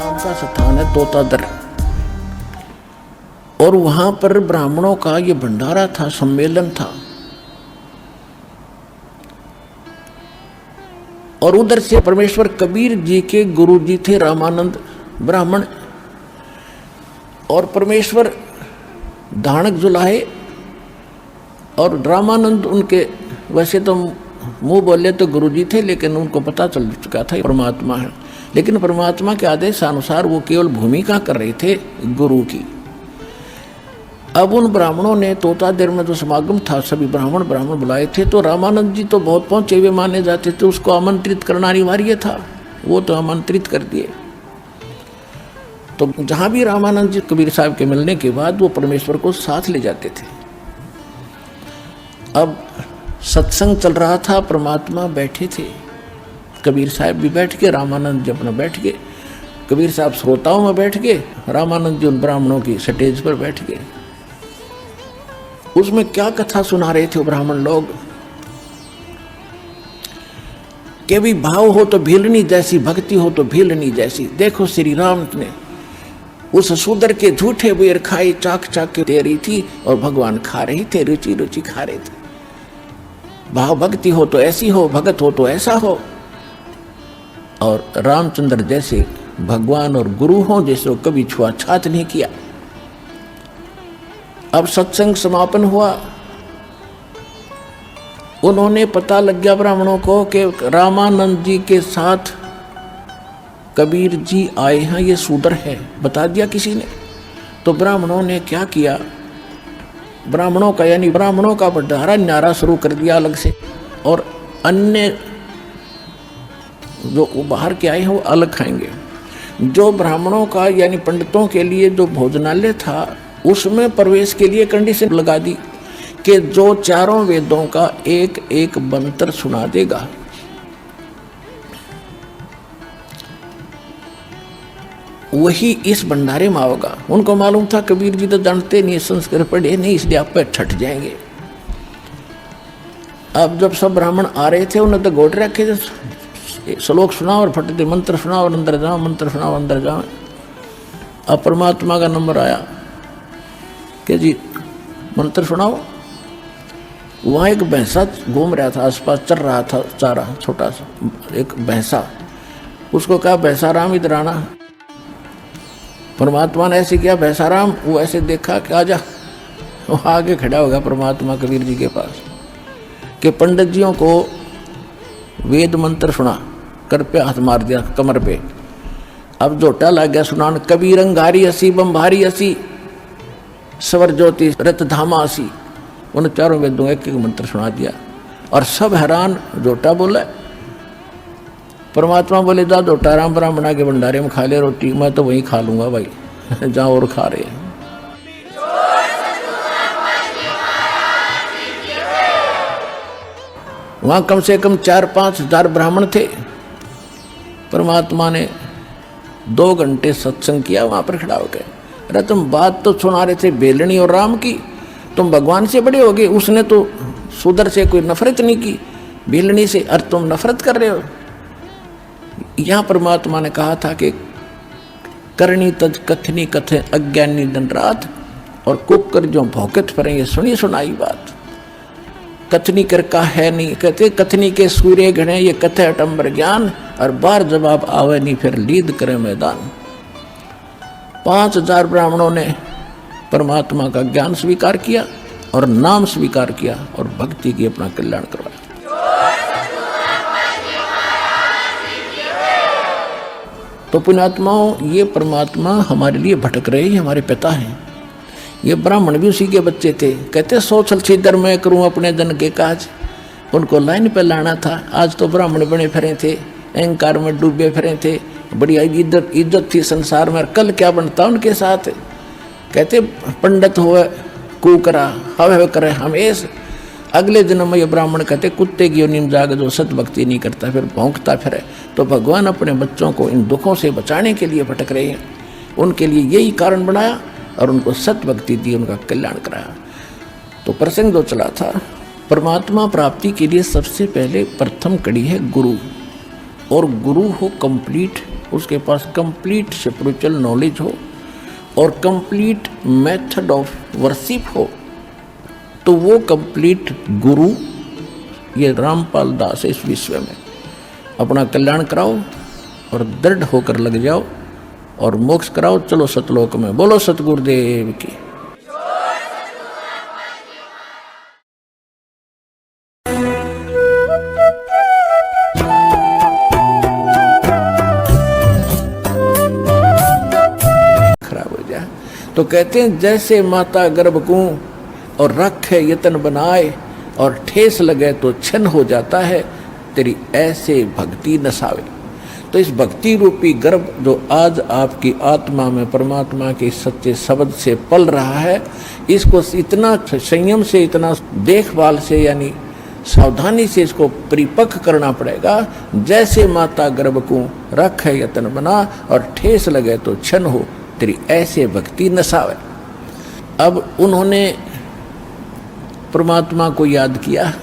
नाम का स्थान है तोतादर, और वहां पर ब्राह्मणों का ये भंडारा था, सम्मेलन था। और उधर से परमेश्वर कबीर जी के गुरु जी थे रामानंद ब्राह्मण, और परमेश्वर धानक जुलाहे, और रामानंद उनके वैसे तो मुंह बोले तो गुरु जी थे, लेकिन उनको पता चल चुका था परमात्मा है। लेकिन परमात्मा के आदेश अनुसार वो केवल भूमिका कर रहे थे गुरु की। अब उन ब्राह्मणों ने तोतादेर में जो समागम था, सभी ब्राह्मण बुलाए थे, तो रामानंद जी तो बहुत पहुंचे हुए माने जाते थे, उसको आमंत्रित करना अनिवार्य था। वो तो आमंत्रित कर दिए। तो जहां भी रामानंद जी कबीर साहब के मिलने के बाद वो परमेश्वर को साथ ले जाते थे। अब सत्संग चल रहा था, परमात्मा बैठे थे, कबीर साहब भी बैठ के, रामानंद जी अपना बैठ गए, कबीर साहब श्रोताओं में बैठ गए, रामानंद जी उन ब्राह्मणों की स्टेज पर बैठ गए। उसमें क्या कथा सुना रहे थे वो ब्राह्मण लोग कि भी भाव हो तो भीलनी जैसी, भक्ति हो तो भीलनी जैसी। देखो श्री राम ने उस शूद्र के झूठे बेर खाए, चाक के दे रही थी, और भगवान खा रहे थे, रुचि रुचि खा रहे थे। भाव भक्ति हो तो ऐसी हो, भगत हो तो ऐसा हो। और रामचंद्र जैसे भगवान और गुरु हो, जैसे कभी छुआछात नहीं किया। अब सत्संग समापन हुआ, उन्होंने पता लग गया ब्राह्मणों को कि रामानंद जी के साथ कबीर जी आए हैं, ये शूद्र है, बता दिया किसी ने। तो ब्राह्मणों ने क्या किया, ब्राह्मणों का यानी ब्राह्मणों का भंडारा न्यारा शुरू कर दिया अलग से, और अन्य जो बाहर के आए हैं वो अलग खाएंगे। जो ब्राह्मणों का यानी पंडितों के लिए जो भोजनालय था, उसमें प्रवेश के लिए कंडीशन लगा दी कि जो चारों वेदों का एक एक मंत्र सुना देगा, वही इस भंडारे में आओगा। उनको मालूम था कबीर जी तो जानते नहीं, संस्कृत पढ़े नहीं, इसलिए आप पे छट जाएंगे। अब जब सब ब्राह्मण आ रहे थे, उन्हें तो गोट रखे थे, श्लोक सुनाओ और फटते मंत्र सुनाओ और अंदर जाओ, मंत्र सुनाओ अंदर जाओ। अब परमात्मा का नंबर आया कि जी मंत्र सुनाओ। वहाँ एक भैंसा घूम रहा था, आसपास चल रहा था चारा, छोटा सा एक भैंसा। उसको कहा भैंसाराम इधर आना। परमात्मा ने ऐसे किया, भैंसाराम, वो ऐसे देखा कि आजा। वो आगे खड़ा होगा परमात्मा कबीर जी के पास कि पंडित जियों को वेद मंत्र सुना, कर पे हाथ मार दिया कमर पे। अब जोटा लग गया सुनान, कबीर अंगारी असी बम्भारी असी स्वर ज्योति रत धामा असी। उन चारों वेदों एक एक मंत्र सुना दिया, और सब हैरान। जोटा बोला, परमात्मा बोले जा जोटा राम ब्राह्मणा के भंडारे में खा ले रोटी, मैं तो वहीं खा लूंगा भाई जहाँ और खा रहे हैं। वहां कम से कम 4-5 हजार ब्राह्मण थे। परमात्मा ने 2 घंटे सत्संग किया वहां पर खड़ा होकर। अरे तुम बात तो सुना रहे थे बेलनी और राम की, तुम भगवान से बड़े हो गए। उसने तो शूद्र से कोई नफरत नहीं की, बेलनी से, और तुम नफरत कर रहे हो। यहाँ परमात्मा ने कहा था कि करनी तज कथनी कथे अज्ञानी दिन रात, और कुकर जो भौकत पर ये सुनी सुनाई बात। कथनी कर का है नहीं, कहते कथनी के सूर्य घने ये कथे अटंबर ज्ञान, और बार जवाब आवे नहीं फिर लीद करे मैदान। 5000 ब्राह्मणों ने परमात्मा का ज्ञान स्वीकार किया और नाम स्वीकार किया और भक्ति की अपना कल्याण करवाया। तो पुण्यात्माओं, ये परमात्मा हमारे लिए भटक रहे हैं, हमारे पिता हैं। ये ब्राह्मण भी उसी के बच्चे थे। कहते सोचल छिदर मैं करूं अपने जन के काज। उनको लाइन पे लाना था। आज तो ब्राह्मण बने फिरे थे, अहंकार में डूबे फिरे थे, बड़ी इज्जत थी संसार में। कल क्या बनता उनके साथ। कहते पंडित हुए कुकरा हवे करे हमेश। अगले जन्म में ये ब्राह्मण कहते कुत्ते की योनि में जाकर जो सत भक्ति नहीं करता फिर भौंकता फिरे। तो भगवान अपने बच्चों को इन दुखों से बचाने के लिए भटक रहे हैं। उनके लिए यही कारण बनाया और उनको सत भक्ति दी, उनका कल्याण कराया। तो प्रसंग जो चला था, परमात्मा प्राप्ति के लिए सबसे पहले प्रथम कड़ी है गुरु। और गुरु हो कंप्लीट, उसके पास कंप्लीट स्पिरिचुअल नॉलेज हो और कंप्लीट मेथड ऑफ वर्शिप हो, तो वो कंप्लीट गुरु ये रामपाल दास इस विश्व में अपना कल्याण कराओ और दृढ़ होकर लग जाओ और मोक्ष कराओ। चलो सतलोक में। बोलो सतगुरुदेव की। तो कहते हैं जैसे माता गर्भ को और रखे यतन बनाए और ठेस लगे तो छन हो जाता है, तेरी ऐसे भक्ति नसावे। तो इस भक्ति रूपी गर्भ जो आज आपकी आत्मा में परमात्मा के सच्चे शब्द से पल रहा है, इसको इतना संयम से, इतना देखभाल से यानी सावधानी से इसको परिपक्व करना पड़ेगा। जैसे माता गर्भ को रखे यतन बना और ठेस लगे तो छन हो, तेरी ऐसे भक्ति नसावे। अब उन्होंने परमात्मा को याद किया।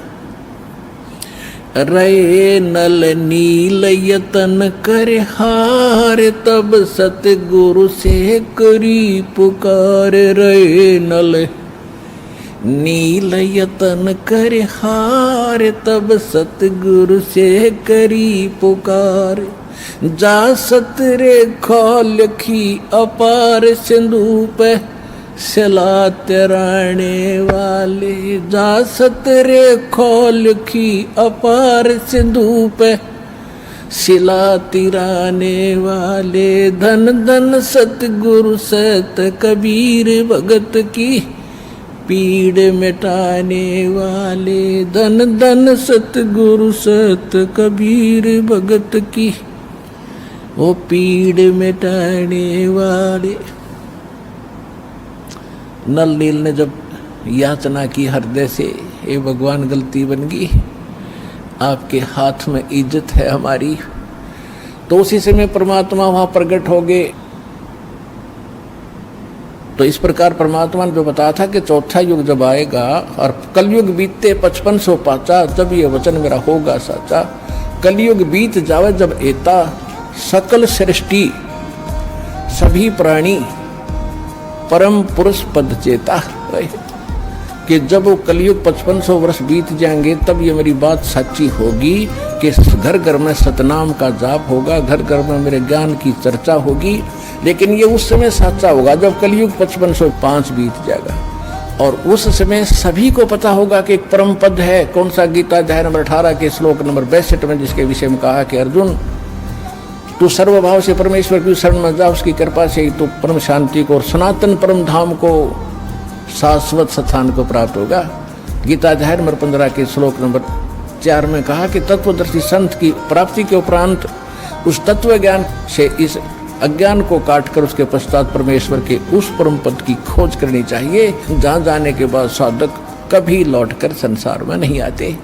रे नल नील यतन करे हार, तब सतगुरु से करी पुकार। रे नल नील यतन करे हार, तब सतगुरु से करी पुकार। जा सतरे खोल की अपार सिंधु पे सिला तिराने वाले। जा सतरे खोल की अपार सिंधु पे सिला तिराने वाले। धन धन सतगुरु सत कबीर भगत की पीड़ मिटाने वाले। धन धन सतगुरु सत कबीर भगत की वो पीड़ मिटाने वाले। नल नील ने जब याचना की हृदय से, हे भगवान गलती बन गई, आपके हाथ में इज्जत है हमारी, तो उसी समय परमात्मा वहां प्रकट हो गए। तो इस प्रकार परमात्मा ने जो बताया था कि चौथा युग जब आएगा और कलयुग बीतते 5500 पाचा, जब ये वचन मेरा होगा साचा। कलयुग बीत जावे जब एता, सकल सृष्टि सभी प्राणी परम पुरुष पद चेता। कि जब वो कलयुग 5500 वर्ष बीत जाएंगे, तब ये मेरी बात सच्ची होगी कि घर घर में सतनाम का जाप होगा, घर घर में मेरे ज्ञान की चर्चा होगी। लेकिन ये उस समय सच्चा होगा जब कलयुग 5505 बीत जाएगा, और उस समय सभी को पता होगा कि एक परम पद है। कौन सा? गीता अध्याय नंबर 18 के श्लोक नंबर 62 में, जिसके विषय में कहा कि अर्जुन तू सर्वभाव से परमेश्वर की शरण में जा, उसकी कृपा से ही तू परम शांति को और सनातन परम धाम को, शाश्वत स्थान को प्राप्त होगा। गीता अध्याय नंबर 15 के श्लोक नंबर 4 में कहा कि तत्वदर्शी संत की प्राप्ति के उपरांत उस तत्व ज्ञान से इस अज्ञान को काटकर उसके पश्चात परमेश्वर के उस परम पद की खोज करनी चाहिए, जहाँ जाने के बाद साधक कभी लौटकर संसार में नहीं आते।